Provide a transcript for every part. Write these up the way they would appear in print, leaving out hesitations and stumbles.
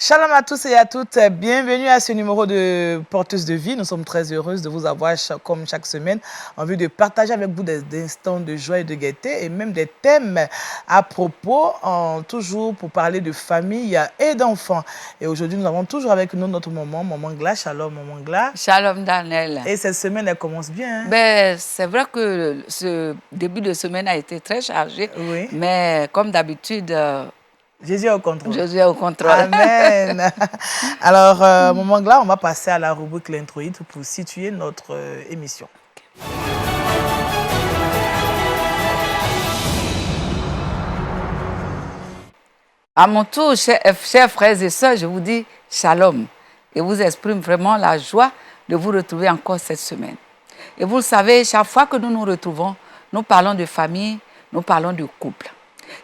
Shalom à tous et à toutes, bienvenue à ce numéro de Porteuse de vie. Nous sommes très heureuses de vous avoir comme chaque semaine en vue de partager avec vous des instants de joie et de gaieté et même des thèmes à propos, toujours pour parler de famille et d'enfants. Et aujourd'hui, nous avons toujours avec nous notre maman Gla. Shalom maman Gla. Shalom Daniel. Et cette semaine, elle commence bien. Ben, c'est vrai que ce début de semaine a été très chargé, Oui. mais comme d'habitude... Jésus est au contrôle. Jésus est au contrôle. Amen. Alors, maman Gla, on va passer à la rubrique l'introïde pour situer notre émission. À mon tour, chers frères et sœurs, je vous dis shalom et vous exprime vraiment la joie de vous retrouver encore cette semaine. Et vous le savez, chaque fois que nous nous retrouvons, nous parlons de famille, nous parlons de couple.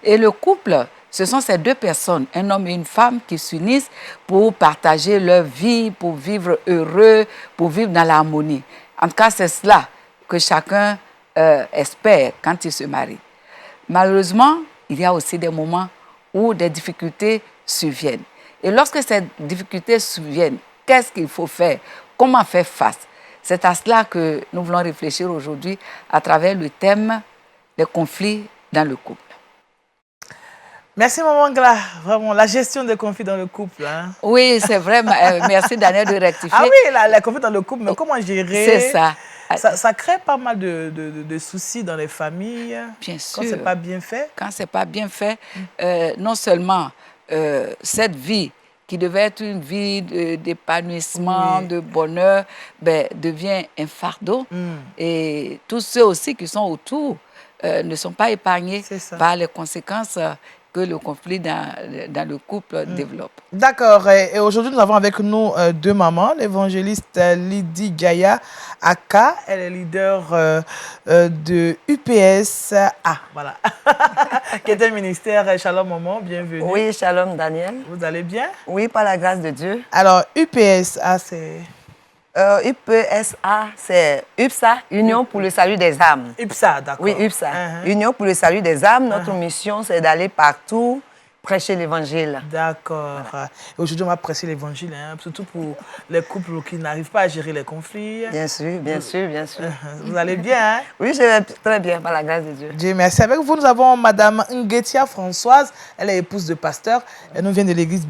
Et le couple, ce sont ces deux personnes, un homme et une femme, qui s'unissent pour partager leur vie, pour vivre heureux, pour vivre dans l'harmonie. En tout cas, c'est cela que chacun espère quand il se marie. Malheureusement, il y a aussi des moments où des difficultés surviennent. Et lorsque ces difficultés surviennent, qu'est-ce qu'il faut faire? Comment faire face? C'est à cela que nous voulons réfléchir aujourd'hui à travers le thème des conflits dans le couple. Merci maman Gla, vraiment la gestion des conflits dans le couple. Hein. Oui, c'est vrai, merci Daniel de rectifier. Ah oui, les conflits dans le couple, mais comment gérer? C'est ça. Ça crée pas mal de soucis dans les familles. Bien sûr. Quand c'est pas bien fait. Quand c'est pas bien fait, non seulement cette vie qui devait être une vie d'épanouissement, de bonheur, devient un fardeau. Et tous ceux aussi qui sont autour ne sont pas épargnés par les conséquences que le conflit dans le couple développe. D'accord. Et aujourd'hui, nous avons avec nous deux mamans. L'évangéliste Lydie Gaïa Aka, elle est leader de UPSA, voilà, qui est un ministère. Shalom maman, bienvenue. Oui, shalom Daniel. Vous allez bien? Oui, par la grâce de Dieu. Alors, UPSA, c'est... UPSA, c'est UPSA, Union pour le salut des âmes. UPSA, d'accord. Oui, UPSA. Union pour le salut des âmes. Notre mission, c'est d'aller partout prêcher l'évangile. D'accord. Voilà. Aujourd'hui, on va prêcher l'évangile, hein, surtout pour les couples qui n'arrivent pas à gérer les conflits. Bien sûr, bien sûr, bien sûr. Vous allez bien, hein? Oui, je vais très bien, par la grâce de Dieu. Dieu merci. Avec vous, nous avons Madame Nguetia Françoise. Elle est épouse de pasteur. Elle nous vient de l'église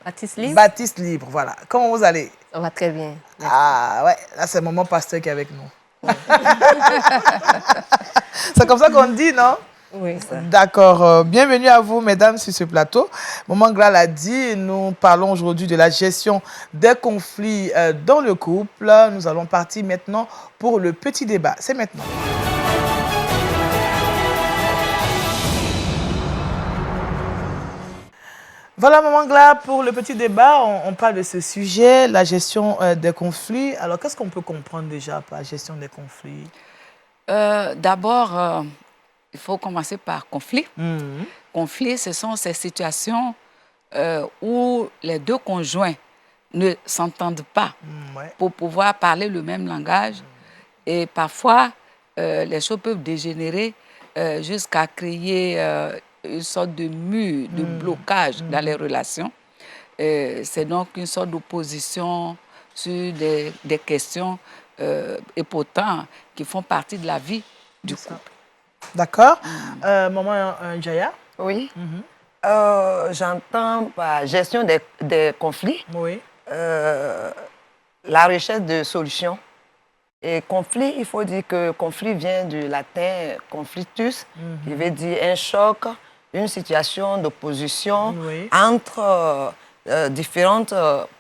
Baptiste Libre. Baptiste Libre, voilà. Comment vous allez? Ça va très bien. Merci. Ah ouais, là c'est maman pasteur qui est avec nous. C'est comme ça qu'on dit, non? Oui, ça. D'accord. Bienvenue à vous, mesdames, sur ce plateau. Maman Gla l'a dit, nous parlons aujourd'hui de la gestion des conflits dans le couple. Nous allons partir maintenant pour le petit débat. C'est maintenant. Voilà, maman Gla, pour le petit débat, on parle de ce sujet, la gestion des conflits. Alors, qu'est-ce qu'on peut comprendre déjà par la gestion des conflits? D'abord, il faut commencer par conflit. Conflit, ce sont ces situations où les deux conjoints ne s'entendent pas pour pouvoir parler le même langage. Et parfois, les choses peuvent dégénérer jusqu'à créer une sorte de mur, de blocage dans les relations. C'est donc une sorte d'opposition sur des questions et pourtant qui font partie de la vie du couple. D'accord. Maman Jaya? Oui. J'entends par gestion des conflits, la recherche de solutions. Et conflit, il faut dire que conflit vient du latin conflictus, qui veut dire un choc, une situation d'opposition entre différents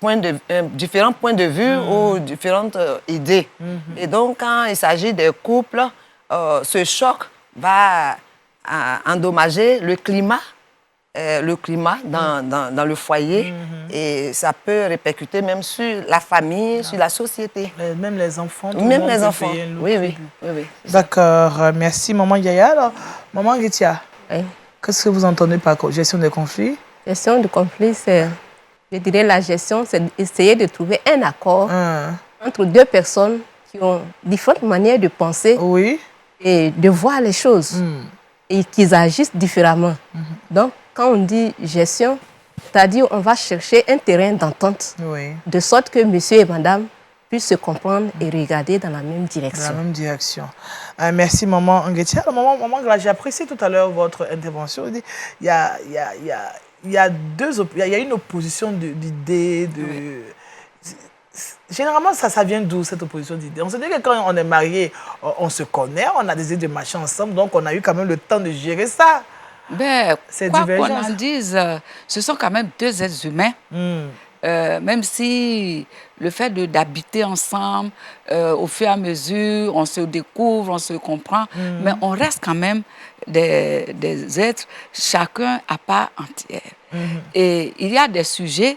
points de vue ou différentes idées. Et donc, quand il s'agit des couples, ce choc va endommager le climat dans le foyer et ça peut répercuter même sur la famille, sur la société. Même les enfants. Même les enfants, oui. D'accord, merci maman Yaya. Alors, maman Nguetia, qu'est-ce que vous entendez par gestion des conflits? Gestion du conflit, c'est, je dirais, la gestion, c'est essayer de trouver un accord entre deux personnes qui ont différentes manières de penser et de voir les choses et qu'ils agissent différemment. Donc, quand on dit gestion, C'est-à-dire, on va chercher un terrain d'entente, de sorte que monsieur et madame puissent se comprendre et regarder dans la même direction. Dans la même direction. Merci, maman Nguetia. Maman Ngla, j'ai apprécié tout à l'heure votre intervention. Il y a une opposition d'idées, Généralement, ça vient d'où, cette opposition d'idées? On se dit que quand on est marié, on se connaît, on a des idées de marcher ensemble, donc on a eu quand même le temps de gérer ça. Ben, quoi qu'on en dise, ce sont quand même deux êtres humains. Même si le fait d'habiter ensemble, au fur et à mesure, on se découvre, on se comprend, mais on reste quand même des êtres, chacun à part entière. Et il y a des sujets,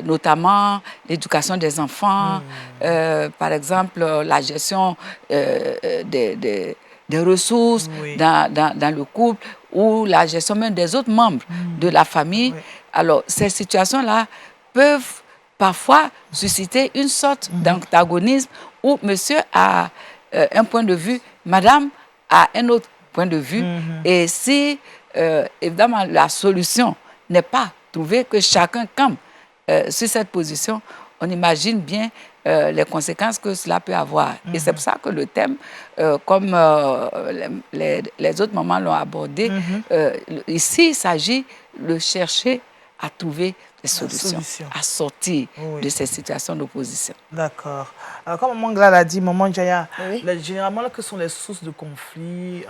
notamment l'éducation des enfants, par exemple la gestion des ressources dans le couple, ou la gestion même des autres membres de la famille. Alors, ces situations-là peuvent parfois susciter une sorte d'antagonisme où monsieur a un point de vue, madame a un autre point de vue. Et si, évidemment, la solution n'est pas trouvée, que chacun campe sur cette position, on imagine bien les conséquences que cela peut avoir. Et c'est pour ça que le thème, comme les autres mamans l'ont abordé, ici, il s'agit de chercher à trouver des solutions, à sortir de ces situations d'opposition. D'accord. Alors, comme Maman Ngla l'a dit, Maman Njaya, généralement, que sont les sources de conflits?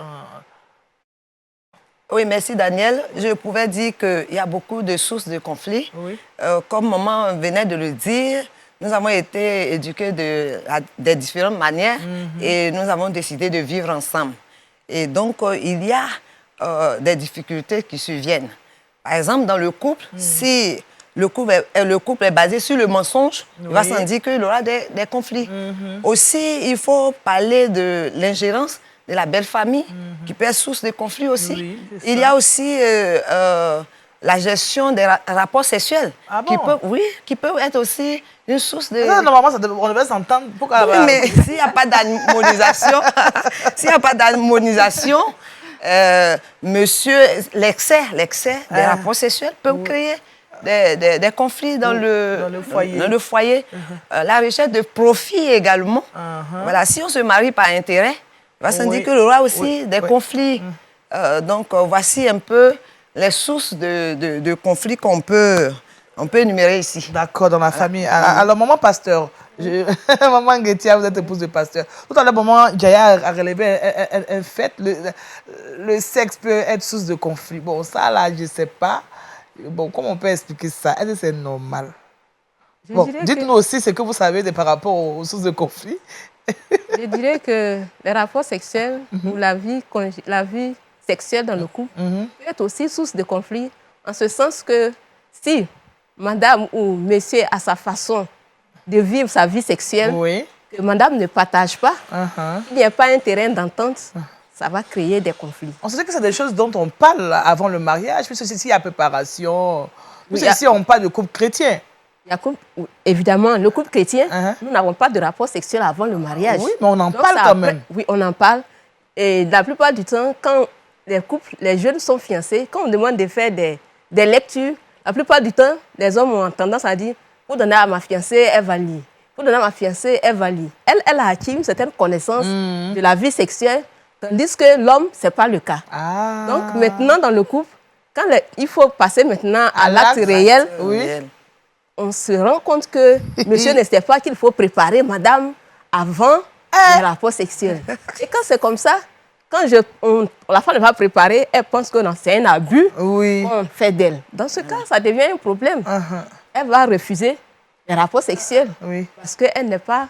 Oui, merci Daniel. Je pouvais dire qu'il y a beaucoup de sources de conflits. Comme maman venait de le dire, nous avons été éduqués de différentes manières et nous avons décidé de vivre ensemble. Et donc, il y a des difficultés qui surviennent. Par exemple, dans le couple, si le couple est basé sur le mensonge, il va sans dire qu'il y aura des conflits. Aussi, il faut parler de l'ingérence de la belle famille, qui peut être source de conflits aussi. Il y a aussi la gestion des rapports sexuels, qui peut être aussi une source de... Normalement, on devait s'entendre. Oui, mais s'il n'y a pas d'harmonisation, monsieur, l'excès des rapports sexuels peut créer des conflits dans le foyer. La recherche de profit également. Voilà, si on se marie par intérêt, il va sans dire qu'il y aura aussi des conflits. Donc, voici un peu les sources de conflits qu'on peut énumérer ici. D'accord, dans la famille. Alors, maman pasteur, maman Nguetia, vous êtes épouse de pasteur. Tout à l'heure, maman Njaya a relevé un fait. Le sexe peut être source de conflit. Bon, ça, là, je ne sais pas. Bon, comment on peut expliquer ça? Est-ce que c'est normal? Bon, dites-nous aussi ce que vous savez par rapport aux sources de conflit. Je dirais que les rapports sexuels ou la vie sexuelle dans le couple peut être aussi source de conflit, en ce sens que si madame ou monsieur a sa façon de vivre sa vie sexuelle, que madame ne partage pas, il n'y a pas un terrain d'entente, ça va créer des conflits. On se dit que c'est des choses dont on parle avant le mariage, puisque s'il y a préparation, si on parle de couple chrétien. Évidemment, le couple chrétien, nous n'avons pas de rapport sexuel avant le mariage. Oui, mais on en parle quand même. Oui, on en parle. Et la plupart du temps, quand les jeunes sont fiancés, quand on demande de faire des lectures, la plupart du temps, les hommes ont tendance à dire « Pour donner à ma fiancée, elle va lire. Pour donner à ma fiancée, elle va lire. » Elle a acquis une certaine connaissance de la vie sexuelle, tandis que l'homme, ce n'est pas le cas. Donc maintenant, dans le couple, quand il faut passer maintenant à l'acte réel, on se rend compte que monsieur ne sait pas qu'il faut préparer madame avant le rapport sexuel. Et quand c'est comme ça, quand la femme va préparer, elle pense que c'est un abus qu'on fait d'elle. Dans ce cas, ça devient un problème. Elle va refuser le rapport sexuel parce qu'elle n'est pas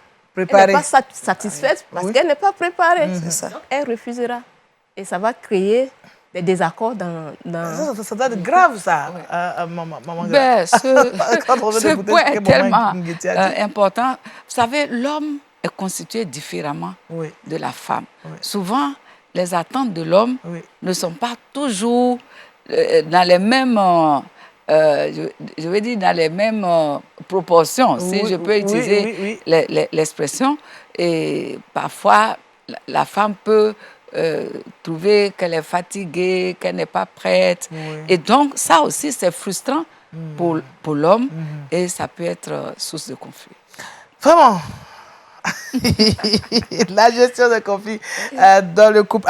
satisfaite, parce qu'elle n'est pas préparée. Donc, elle refusera. Et ça va créer des désaccords dans... Ça doit être grave, ça, maman. Ce point est tellement important. Vous savez, l'homme est constitué différemment de la femme. Souvent, les attentes de l'homme ne sont pas toujours dans les mêmes... je veux dire, dans les mêmes proportions, si je peux utiliser l'expression. Et parfois, la femme peut trouver qu'elle est fatiguée, qu'elle n'est pas prête. Et donc, ça aussi, c'est frustrant pour l'homme et ça peut être source de conflit. Vraiment. La gestion des conflits dans le couple.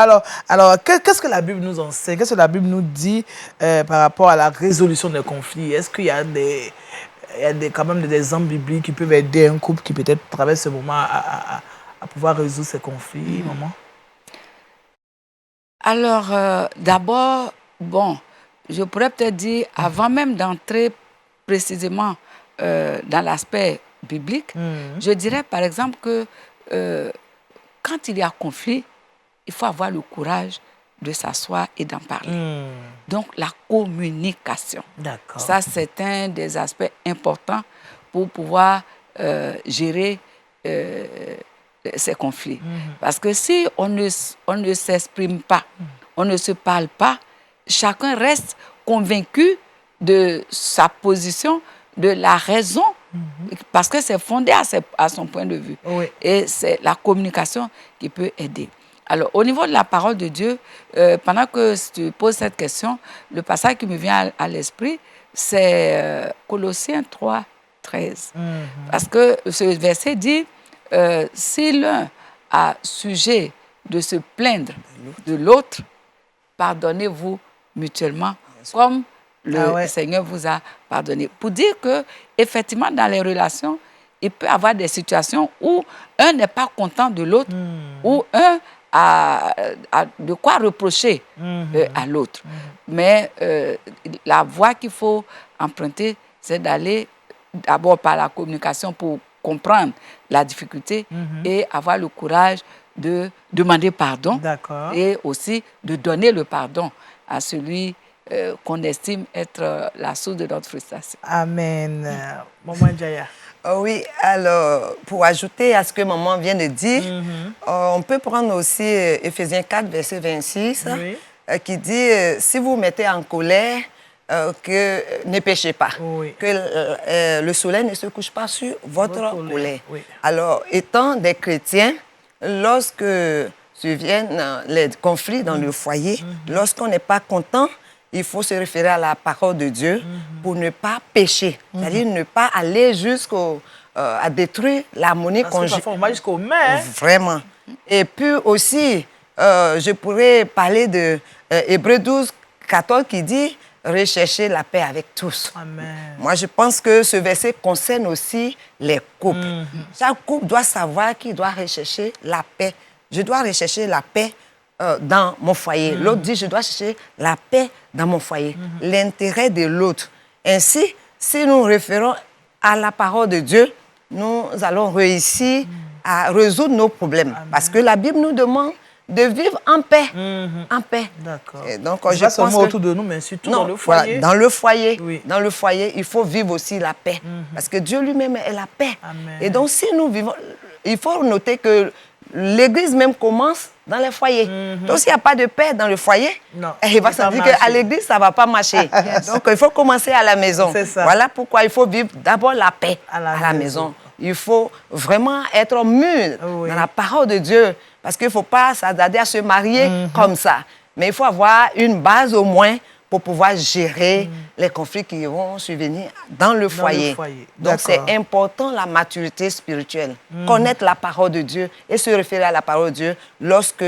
Alors qu'est-ce que la Bible nous enseigne? Qu'est-ce que la Bible nous dit par rapport à la résolution des conflits? Est-ce qu'il y a quand même des exemples bibliques qui peuvent aider un couple qui peut-être traverse ce moment à pouvoir résoudre ces conflits, maman? Alors, d'abord, bon, je pourrais peut-être dire, avant même d'entrer précisément dans l'aspect biblique, je dirais par exemple que quand il y a conflit, il faut avoir le courage de s'asseoir et d'en parler. Donc, la communication. D'accord. Ça, c'est un des aspects importants pour pouvoir gérer ces conflits. Parce que si on ne s'exprime pas, on ne se parle pas, chacun reste convaincu de sa position, de la raison, parce que c'est fondé à son point de vue. Oui. Et c'est la communication qui peut aider. Alors, au niveau de la parole de Dieu, pendant que tu poses cette question, le passage qui me vient à l'esprit, c'est Colossiens 3, 13. Parce que ce verset dit, si l'un a sujet de se plaindre de l'autre, pardonnez-vous mutuellement, comme le Seigneur vous a pardonné. Pour dire que, effectivement, dans les relations, il peut y avoir des situations où un n'est pas content de l'autre, où un a de quoi reprocher à l'autre. Mais la voie qu'il faut emprunter, c'est d'aller d'abord par la communication pour comprendre la difficulté et avoir le courage de demander pardon et aussi de donner le pardon à celui qu'on estime être la source de notre frustration. Amen. Maman Jaya. Oui, alors, pour ajouter à ce que maman vient de dire, on peut prendre aussi Éphésiens 4, verset 26, qui dit, si vous vous mettez en colère, que ne péchez pas, que le soleil ne se couche pas sur votre colère. Alors, étant des chrétiens, lorsque surviennent les conflits dans le foyer, lorsqu'on n'est pas content, il faut se référer à la parole de Dieu pour ne pas pécher. C'est-à-dire ne pas aller à détruire l'harmonie conjugale. Parce que parfois, on va jusqu'aux mains. Vraiment. Et puis aussi, je pourrais parler de Hébreux 12, 14 qui dit « Recherchez la paix avec tous ». Moi, je pense que ce verset concerne aussi les couples. Chaque couple doit savoir qu'il doit rechercher la paix. Je dois rechercher la paix dans mon foyer. L'autre dit, je dois chercher la paix dans mon foyer. L'intérêt de l'autre. Ainsi, si nous référons à la parole de Dieu, nous allons réussir à résoudre nos problèmes. Parce que la Bible nous demande de vivre en paix. En paix. D'accord. Donc, je pense seulement autour de nous, mais surtout dans le foyer. Voilà, dans le foyer. Dans le foyer, il faut vivre aussi la paix. Parce que Dieu lui-même est la paix. Et donc, si nous vivons... Il faut noter que l'Église même commence dans les foyers. Donc, s'il n'y a pas de paix dans le foyer, il va se dire qu'à l'Église, ça ne va pas marcher. Donc, il faut commencer à la maison. Voilà pourquoi il faut vivre d'abord la paix à la maison. Il faut vraiment être mûr dans la parole de Dieu. Parce qu'il ne faut pas s'attarder à se marier comme ça. Mais il faut avoir une base au moins pour pouvoir gérer les conflits qui vont survenir dans le foyer. Donc, c'est important la maturité spirituelle. Connaître la parole de Dieu et se référer à la parole de Dieu lorsque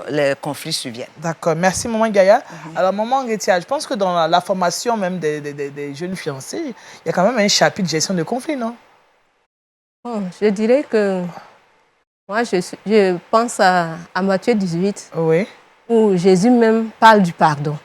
les conflits surviennent. D'accord. Merci, Maman Gaïa. Alors, Maman Nguetia, je pense que dans la formation même des jeunes fiancés, il y a quand même un chapitre de gestion de conflits, non? Oh, je dirais que moi, je pense à Matthieu 18. Oui. Où Jésus même parle du pardon.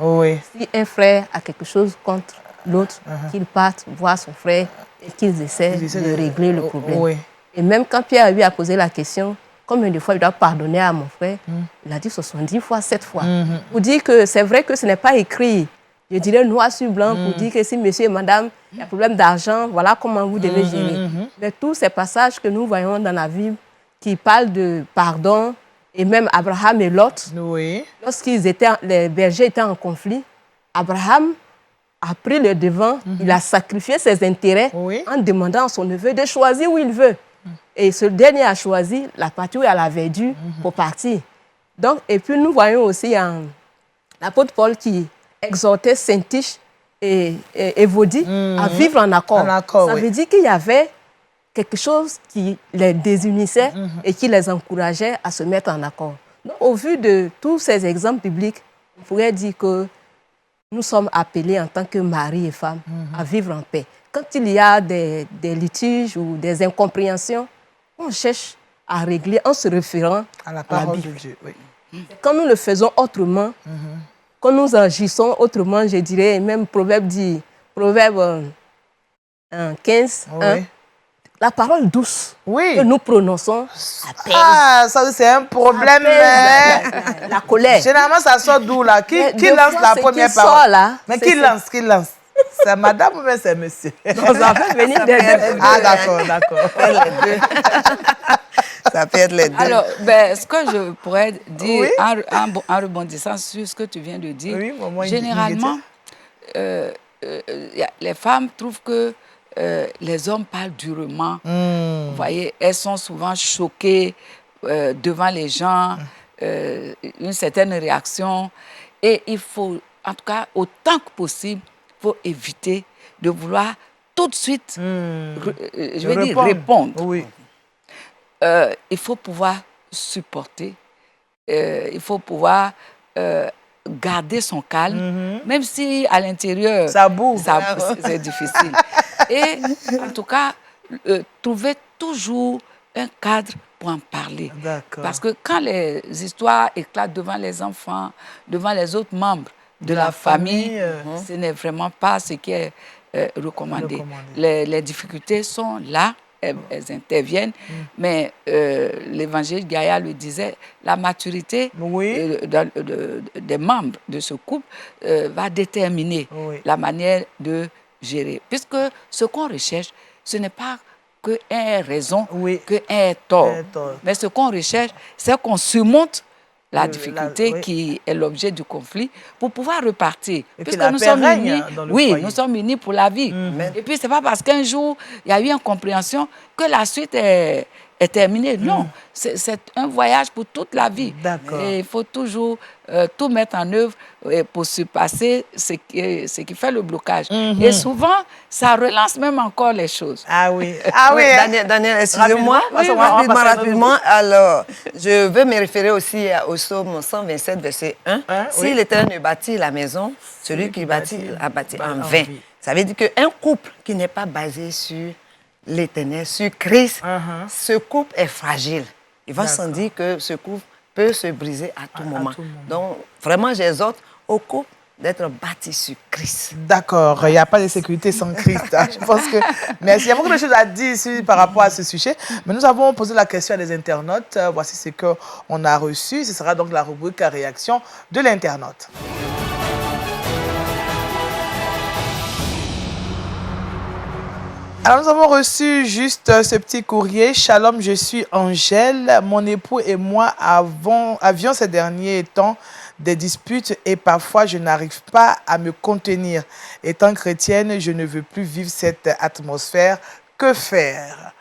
Si un frère a quelque chose contre l'autre, qu'il parte voir son frère et qu'ils essaient de régler le problème. Et même quand Pierre lui a posé la question, combien de fois je dois pardonner à mon frère, il a dit 70 fois, 7 fois. Pour dire que c'est vrai que ce n'est pas écrit, je dirais noir sur blanc, pour dire que si monsieur et madame, il y a problème d'argent, voilà comment vous devez gérer. Mais tous ces passages que nous voyons dans la Bible qui parlent de pardon, et même Abraham et Lot, les bergers étaient en conflit, Abraham a pris le devant, il a sacrifié ses intérêts en demandant à son neveu de choisir où il veut. Et ce dernier a choisi la partie où il avait dû pour partir. Donc, et puis nous voyons aussi l'apôtre Paul qui exhortait Saint-Tiche Evody à vivre en accord. Ça veut dire qu'il y avait quelque chose qui les désunissait et qui les encourageait à se mettre en accord. Donc, au vu de tous ces exemples bibliques, on pourrait dire que nous sommes appelés en tant que mari et femme à vivre en paix. Quand il y a des litiges ou des incompréhensions, on cherche à régler en se référant à la parole de Dieu. Oui. Quand nous le faisons autrement, quand nous agissons autrement, je dirais, même Proverbe dit, Proverbe 15, Oui. 1, la parole douce Oui. que nous prononçons apaise. Ah, ça c'est un problème. La colère. Généralement, ça sort d'où là? Qui lance la première qui parole? sort, là, Mais qui lance? C'est madame ou bien c'est monsieur? Non, ça fait venir des deux. Ah, d'accord. Ça peut être les deux. Alors, ce que je pourrais dire en rebondissant sur ce que tu viens de dire, généralement, les femmes trouvent que les hommes parlent durement. Vous voyez, elles sont souvent choquées devant les gens, une certaine réaction. Et il faut, en tout cas, autant que possible, il faut éviter de vouloir tout de suite, je vais dire, répondre. Oui. Il faut pouvoir supporter, il faut pouvoir garder son calme, même si à l'intérieur, ça boue. C'est difficile. Et en tout cas, trouver toujours un cadre pour en parler. Parce que quand les histoires éclatent devant les enfants, devant les autres membres de la famille, ce n'est vraiment pas ce qui est recommandé. Les difficultés sont là. Elles interviennent, mais l'évangile Gaïa le disait, la maturité des membres de ce couple va déterminer la manière de gérer. Puisque ce qu'on recherche, ce n'est pas qu'un ait raison, qu'un ait tort. Mais ce qu'on recherche, c'est qu'on surmonte la difficulté qui est l'objet du conflit pour pouvoir repartir. Puisque nous sommes unis, nous sommes unis pour la vie. Et puis, ce n'est pas parce qu'un jour, il y a eu incompréhension que la suite est terminée. Non, c'est un voyage pour toute la vie. Et il faut toujours tout mettre en œuvre pour surpasser ce qui fait le blocage. Et souvent, ça relance même encore les choses. Daniel, excusez-moi. Rapidement. Alors, je veux me référer aussi au psaume 127, verset 1. Si l'Éternel ne bâtit la maison, celui qui bâtit a bâti en vain. Ça veut dire qu'un couple qui n'est pas basé sur l'Éternel, sur Christ, ce couple est fragile. Il va sans dire que ce couple peut se briser à tout moment. Donc, vraiment, j'exhorte au couple d'être bâti sur Christ. D'accord, il n'y a pas de sécurité sans Christ. Je pense que... Merci. Il y a beaucoup de choses à dire ici par rapport à ce sujet. Mais nous avons posé la question à des internautes. Voici ce qu'on a reçu. Ce sera donc la rubrique à réaction de l'internaute. Alors, nous avons reçu juste ce petit courrier. Shalom, je suis Angèle. Mon époux et moi avions ces derniers temps des disputes et parfois je n'arrive pas à me contenir. Étant chrétienne, je ne veux plus vivre cette atmosphère. Que faire?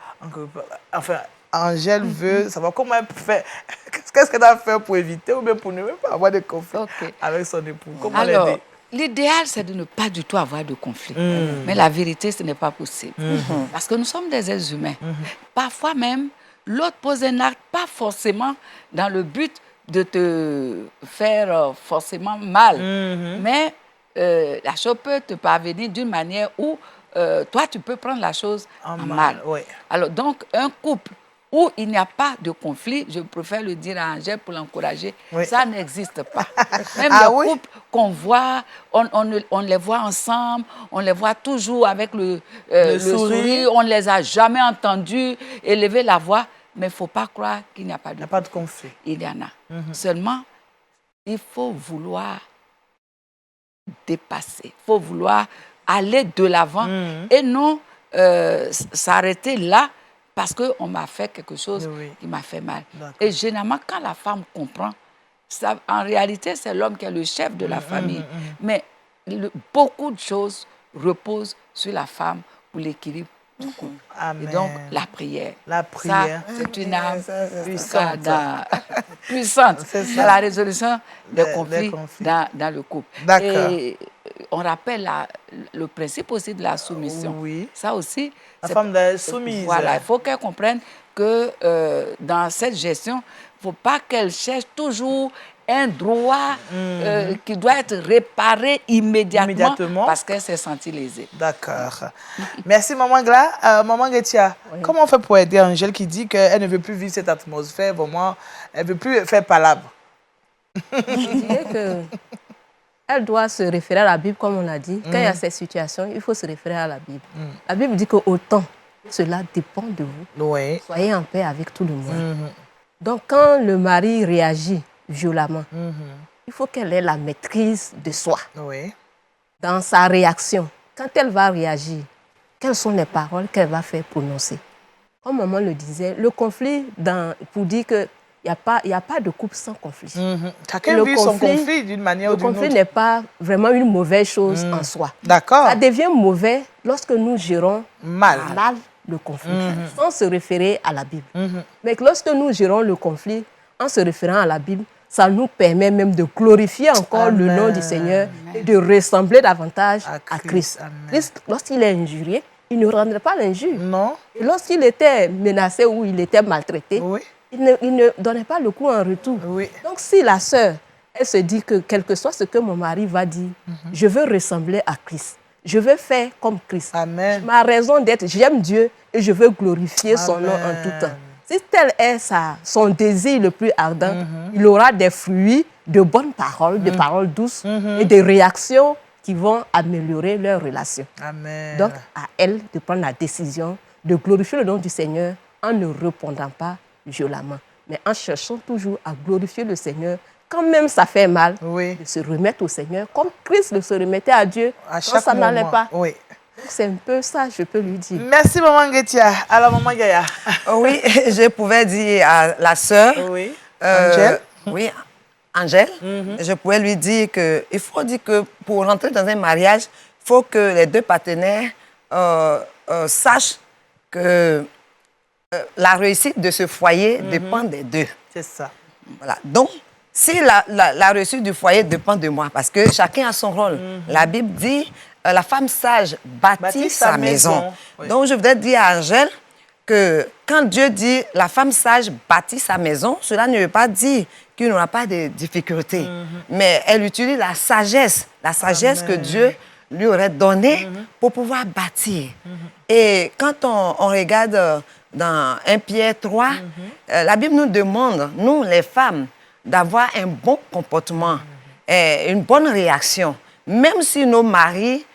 Enfin, Angèle veut savoir comment elle peut faire. Qu'est-ce qu'elle doit faire pour éviter ou bien pour ne même pas avoir de conflit avec son époux? Comment l'aider? L'idéal, c'est de ne pas du tout avoir de conflit. Mais la vérité, ce n'est pas possible. Parce que nous sommes des êtres humains. Parfois même, l'autre pose un acte, pas forcément dans le but de te faire forcément mal. Mais la chose peut te parvenir d'une manière où toi, tu peux prendre la chose en mal. Alors, donc, un couple où il n'y a pas de conflit, je préfère le dire à Angèle pour l'encourager, ça n'existe pas. Même les couples qu'on voit, on les voit ensemble, on les voit toujours avec le sourire, on ne les a jamais entendus élever la voix, mais il ne faut pas croire qu'il n'y a pas de conflit. Il y en a. Seulement, il faut vouloir dépasser, il faut vouloir aller de l'avant et non s'arrêter là parce qu'on m'a fait quelque chose qui m'a fait mal. Et généralement, quand la femme comprend, ça, en réalité, c'est l'homme qui est le chef de la famille. Mais beaucoup de choses reposent sur la femme pour l'équilibre du couple. Et donc, la prière. C'est une arme puissante dans la résolution des conflits dans le couple. Et on rappelle le principe aussi de la soumission. Oui. Ça aussi. La femme doit être soumise. Voilà, il faut qu'elle comprenne que dans cette gestion, il ne faut pas qu'elle cherche toujours un droit qui doit être réparé immédiatement. Parce qu'elle s'est sentie lésée. D'accord. Merci, Maman Gla. Maman Getia, comment on fait pour aider Angèle qui dit qu'elle ne veut plus vivre cette atmosphère, vraiment, elle ne veut plus faire palabre? Je dirais qu'elle doit se référer à la Bible, comme on l'a dit. Quand il y a ces situations, il faut se référer à la Bible. La Bible dit qu'autant cela dépend de vous, soyez en paix avec tout le monde. Donc, quand le mari réagit violemment, il faut qu'elle ait la maîtrise de soi dans sa réaction. Quand elle va réagir, quelles sont les paroles qu'elle va faire prononcer? Comme maman le disait, le conflit, pour dire qu'il n'y a pas de couple sans conflit. Chacun vit son conflit d'une manière ou d'une autre. Le conflit n'est pas vraiment une mauvaise chose en soi. D'accord. Ça devient mauvais lorsque nous gérons mal le conflit, sans se référer à la Bible. Mais lorsque nous gérons le conflit en se référant à la Bible, ça nous permet même de glorifier encore le nom du Seigneur et de ressembler davantage à Christ. Christ, lorsqu'il est injurié, il ne rendrait pas l'injure. Non. Et lorsqu'il était menacé ou il était maltraité, il ne donnait pas le coup en retour. Donc si la sœur, elle se dit que quel que soit ce que mon mari va dire, je veux ressembler à Christ. Je veux faire comme Christ. Amen. Ma raison d'être, j'aime Dieu et je veux glorifier son nom en tout temps. Si tel est son désir le plus ardent, il aura des fruits de bonnes paroles, de paroles douces et des réactions qui vont améliorer leur relation. Amen. Donc, à elle de prendre la décision de glorifier le nom du Seigneur en ne répondant pas violemment, mais en cherchant toujours à glorifier le Seigneur. Quand même ça fait mal, de se remettre au Seigneur, comme Christ se remettait à Dieu quand ça n'allait pas. C'est un peu ça, je peux lui dire. Merci, Maman Getia. Alors, Maman Gaïa. Oui, je pouvais dire à la sœur, Angèle. Oui, Angèle, je pouvais lui dire qu'il faut dire que pour rentrer dans un mariage, il faut que les deux partenaires sachent que la réussite de ce foyer dépend des deux. C'est ça. Voilà. Donc, si la réussite du foyer dépend de moi, parce que chacun a son rôle. La Bible dit, la femme sage bâtit sa maison. Donc, je voudrais dire à Angèle que quand Dieu dit la femme sage bâtit sa maison, cela ne veut pas dire qu'il n'aura pas de difficultés. Mais elle utilise la sagesse que Dieu lui aurait donnée pour pouvoir bâtir. Et quand on regarde dans 1 Pierre 3, la Bible nous demande, nous les femmes, d'avoir un bon comportement, et une bonne réaction. Même si nos maris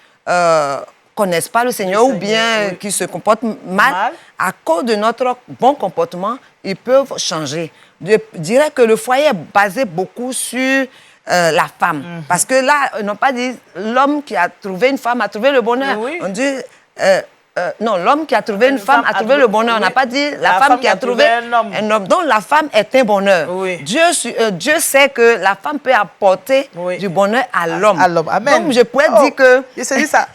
connaissent pas le Seigneur ou bien qui se comportent mal, à cause de notre bon comportement, ils peuvent changer. Je dirais que le foyer est basé beaucoup sur la femme. Parce que là, on n'a pas dit l'homme qui a trouvé une femme a trouvé le bonheur. On dit... non, l'homme qui a trouvé une femme a trouvé le bonheur. On n'a pas dit la femme qui a trouvé un homme. Donc la femme est un bonheur. Dieu sait que la femme peut apporter du bonheur à l'homme. Donc je pourrais dire que... Je sais ça.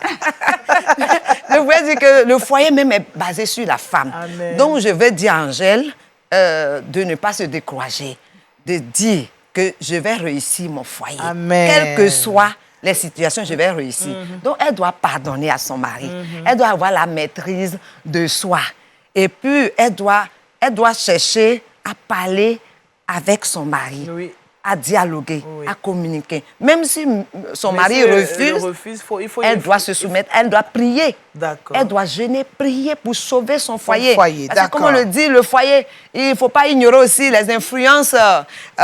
Je pourrais dire que le foyer même est basé sur la femme. Donc je vais dire à Angèle de ne pas se décourager, de dire que je vais réussir mon foyer. Quel que soit les situations, je vais réussir. Donc, elle doit pardonner à son mari. Elle doit avoir la maîtrise de soi. Et puis, elle doit chercher à parler avec son mari, à dialoguer, à communiquer. Même si son mari refuse, elle doit se soumettre, elle doit prier. Elle doit jeûner, prier pour sauver son foyer. Parce que comme on le dit, le foyer, il ne faut pas ignorer aussi les influences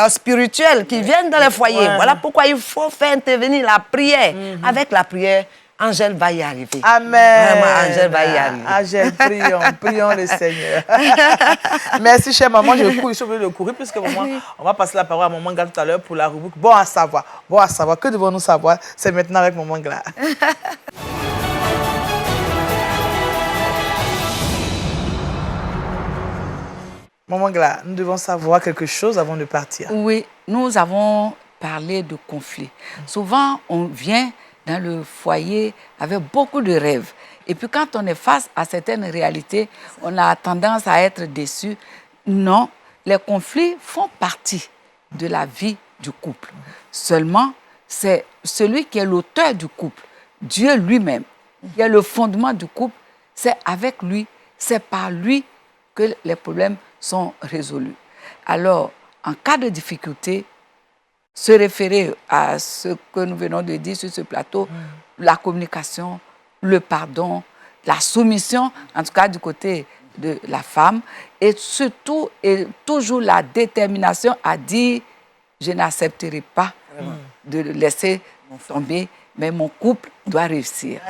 spirituelles qui viennent dans le foyer. Voilà pourquoi il faut faire intervenir la prière. Avec la prière, Angèle va y arriver. Amen. Vraiment, Angèle va y arriver. Angèle, prions le Seigneur. Merci, chère maman. Je suis obligée de courir puisque maman, on va passer la parole à Maman Gla tout à l'heure pour la rubrique. Bon à savoir. Bon à savoir. Que devons-nous savoir? C'est maintenant avec Maman Gla. Maman Gla, nous devons savoir quelque chose avant de partir. Oui, nous avons parlé de conflit. Souvent, on vient dans le foyer avec beaucoup de rêves. Et puis quand on est face à certaines réalités, on a tendance à être déçu. Non, les conflits font partie de la vie du couple. Seulement, c'est celui qui est l'auteur du couple Dieu lui-même, qui est le fondement du couple. C'est avec lui, c'est par lui que les problèmes sont résolus. Alors, en cas de difficulté, se référer à ce que nous venons de dire sur ce plateau, la communication, le pardon, la soumission, en tout cas du côté de la femme, et surtout, et toujours la détermination à dire « je n'accepterai pas de laisser tomber, mais mon couple doit réussir. »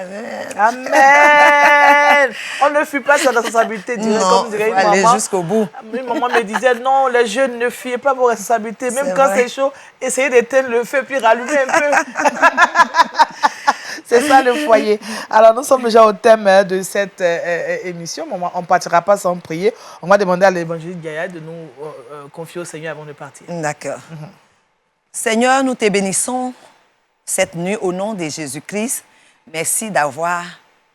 Amen. On ne fuit pas sa responsabilité, comme dirait une maman. Aller jusqu'au bout. Une maman me disait, non, les jeunes ne fuyez pas vos responsabilités. Même quand c'est chaud, essayez d'éteindre le feu puis rallumer un peu. C'est ça le foyer. Alors, nous sommes déjà au thème de cette émission. On ne partira pas sans prier. On va demander à l'évangéliste Gaïa de nous confier au Seigneur avant de partir. D'accord. Seigneur, nous te bénissons cette nuit au nom de Jésus-Christ. Merci d'avoir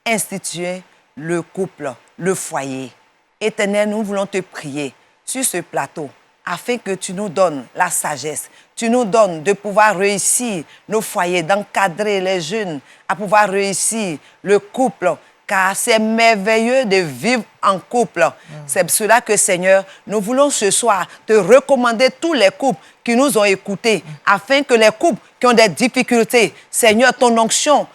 institué le couple, le foyer. Éternel, nous voulons te prier sur ce plateau afin que tu nous donnes la sagesse, tu nous donnes de pouvoir réussir nos foyers, d'encadrer les jeunes, à pouvoir réussir le couple, car c'est merveilleux de vivre en couple. C'est cela que, Seigneur, nous voulons ce soir te recommander tous les couples qui nous ont écoutés, afin que les couples qui ont des difficultés, Seigneur, ton onction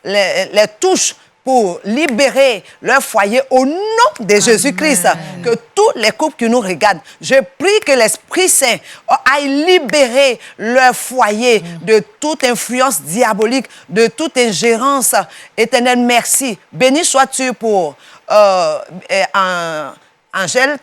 les touche pour libérer leur foyer au nom de Jésus-Christ. Que tous les couples qui nous regardent, je prie que l'Esprit Saint aille libérer leur foyer de toute influence diabolique, de toute ingérence. Éternel, merci. Béni sois-tu pour Angèle,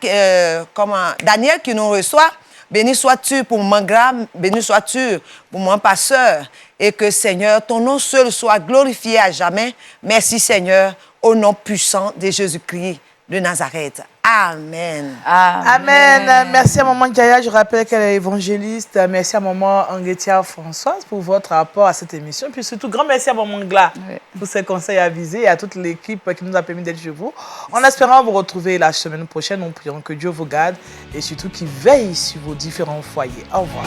Daniel qui nous reçoit. Béni sois-tu pour Mangra, béni sois-tu pour mon pasteur. Et que, Seigneur, ton nom seul soit glorifié à jamais. Merci, Seigneur, au nom puissant de Jésus-Christ de Nazareth. Amen. Amen. Merci à maman Gaïa, je rappelle qu'elle est évangéliste. Merci à maman Anguetia Françoise pour votre rapport à cette émission. Puis surtout, grand merci à maman Gla pour ses conseils avisés et à toute l'équipe qui nous a permis d'être chez vous. En espérant vous retrouver la semaine prochaine, nous prions que Dieu vous garde et surtout qu'il veille sur vos différents foyers. Au revoir.